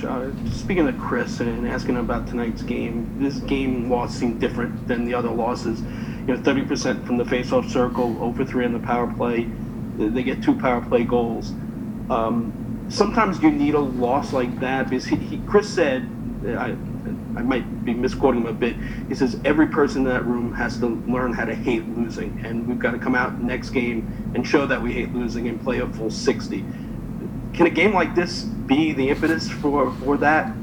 Coach. Speaking of Chris and asking about tonight's game, this game loss seemed different than the other losses. 30% from the face-off circle, over 3 on the power play. They get 2 power play goals. Sometimes you need a loss like that because Chris said, I might be misquoting him a bit. He says every person in that room has to learn how to hate losing, and we've got to come out next game and show that we hate losing and play a full 60. Can a game like this be the impetus for that?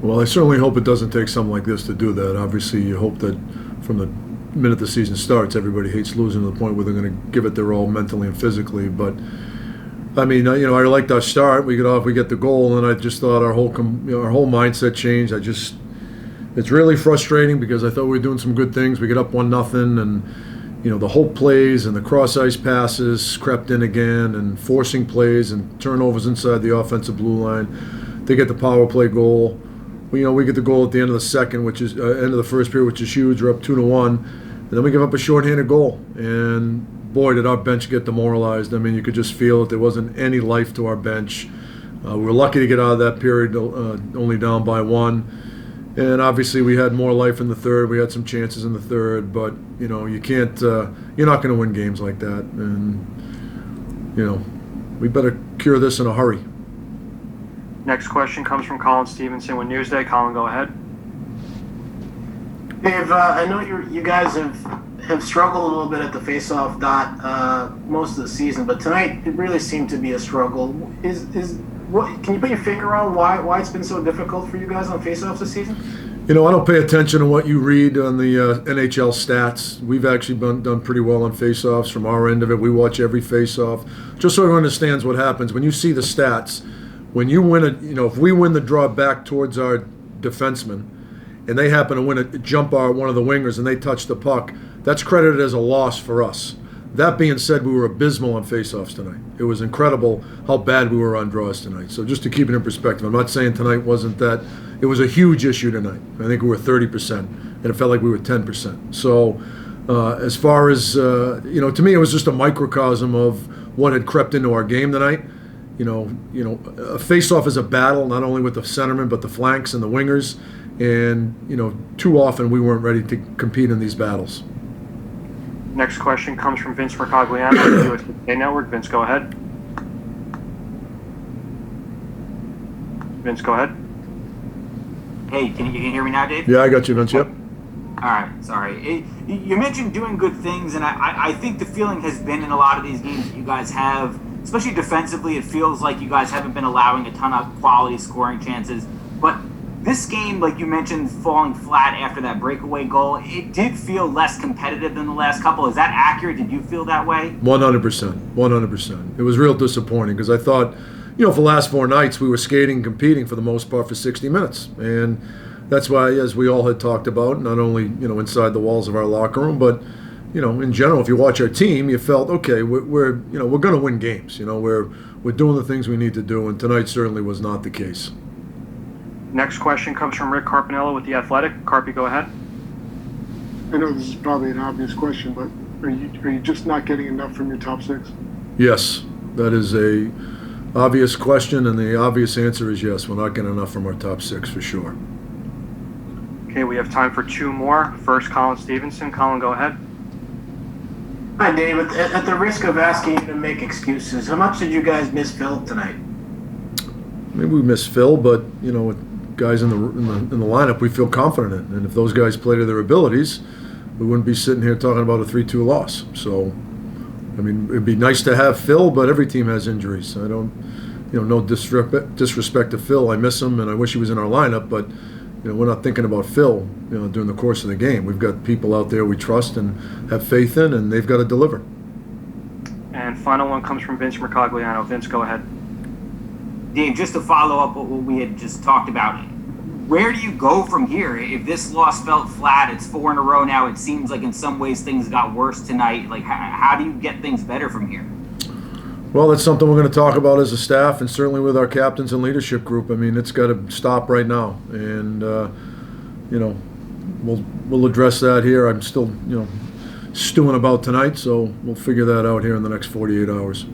Well, I certainly hope it doesn't take something like this to do that. Obviously, you hope that from the minute the season starts, everybody hates losing to the point where they're going to give it their all mentally and physically. But I mean, I liked our start. We get the goal, and I just thought our whole mindset changed. It's really frustrating because I thought we were doing some good things. We get up 1-0, and the whole plays and the cross ice passes crept in again, and forcing plays and turnovers inside the offensive blue line. They get the power play goal. We get the goal at the end of the second, which is end of the first period, which is huge. We're up 2-1, and then we give up a shorthanded goal. And boy, did our bench get demoralized. I mean, you could just feel it. There wasn't any life to our bench. We were lucky to get out of that period only down by 1. And obviously, we had more life in the third. We had some chances in the third, but you can't. You're not going to win games like that, and we better cure this in a hurry. Next question comes from Colin Stevenson with Newsday. Colin, go ahead. Dave, I know you guys have struggled a little bit at the face-off dot most of the season, but tonight it really seemed to be a struggle. Can you put your finger on why it's been so difficult for you guys on face-offs this season? I don't pay attention to what you read on the NHL stats. We've actually done pretty well on face-offs from our end of it. We watch every face-off just so everyone understands what happens. When you see the stats, when you win if we win the draw back towards our defenseman and they happen to win jump one of the wingers and they touch the puck, that's credited as a loss for us. That being said, we were abysmal on face-offs tonight. It was incredible how bad we were on draws tonight. So just to keep it in perspective, I'm not saying tonight wasn't that. It was a huge issue tonight. I think we were 30%, and it felt like we were 10%. So as far as, to me, it was just a microcosm of what had crept into our game tonight. A face-off is a battle, not only with the centerman, but the flanks and the wingers. And, too often we weren't ready to compete in these battles. Next question comes from Vince Mercogliano of the USA Network. Vince, go ahead. Vince, go ahead. Hey, can you hear me now, Dave? Yeah, I got you, Vince. Yep. All right, sorry. You mentioned doing good things, and I think the feeling has been in a lot of these games that you guys have, especially defensively, it feels like you guys haven't been allowing a ton of quality scoring chances. But this game, like you mentioned, falling flat after that breakaway goal, it did feel less competitive than the last couple. Is that accurate? Did you feel that way? 100%. 100%. It was real disappointing because I thought, for the last 4 nights, we were skating and competing for the most part for 60 minutes. And that's why, as we all had talked about, not only, inside the walls of our locker room, but, in general, if you watch our team, you felt, okay, we're going to win games. We're doing the things we need to do, and tonight certainly was not the case. Next question comes from Rick Carpinello with The Athletic. Carpy, go ahead. I know this is probably an obvious question, but are you just not getting enough from your top 6? Yes, that is a obvious question, and the obvious answer is yes. We're not getting enough from our top 6 for sure. Okay, we have time for 2 more. First, Colin Stevenson. Colin, go ahead. Hi, Dave. At the risk of asking you to make excuses, how much did you guys miss Phil tonight? Maybe we miss Phil, but with guys in the lineup we feel confident in, and if those guys play to their abilities, we wouldn't be sitting here talking about a 3-2 loss. So, I mean, it'd be nice to have Phil, but every team has injuries. I don't, no disrespect to Phil. I miss him, and I wish he was in our lineup, but we're not thinking about Phil, during the course of the game. We've got people out there we trust and have faith in, and they've got to deliver. And final one comes from Vince Mercogliano. Vince, go ahead. Dave, just to follow up what we had just talked about, where do you go from here? If this loss felt flat, it's 4 in a row now. It seems like in some ways things got worse tonight. Like, how do you get things better from here? Well, that's something we're going to talk about as a staff, and certainly with our captains and leadership group. I mean, it's got to stop right now, and we'll address that here. I'm still stewing about tonight, so we'll figure that out here in the next 48 hours.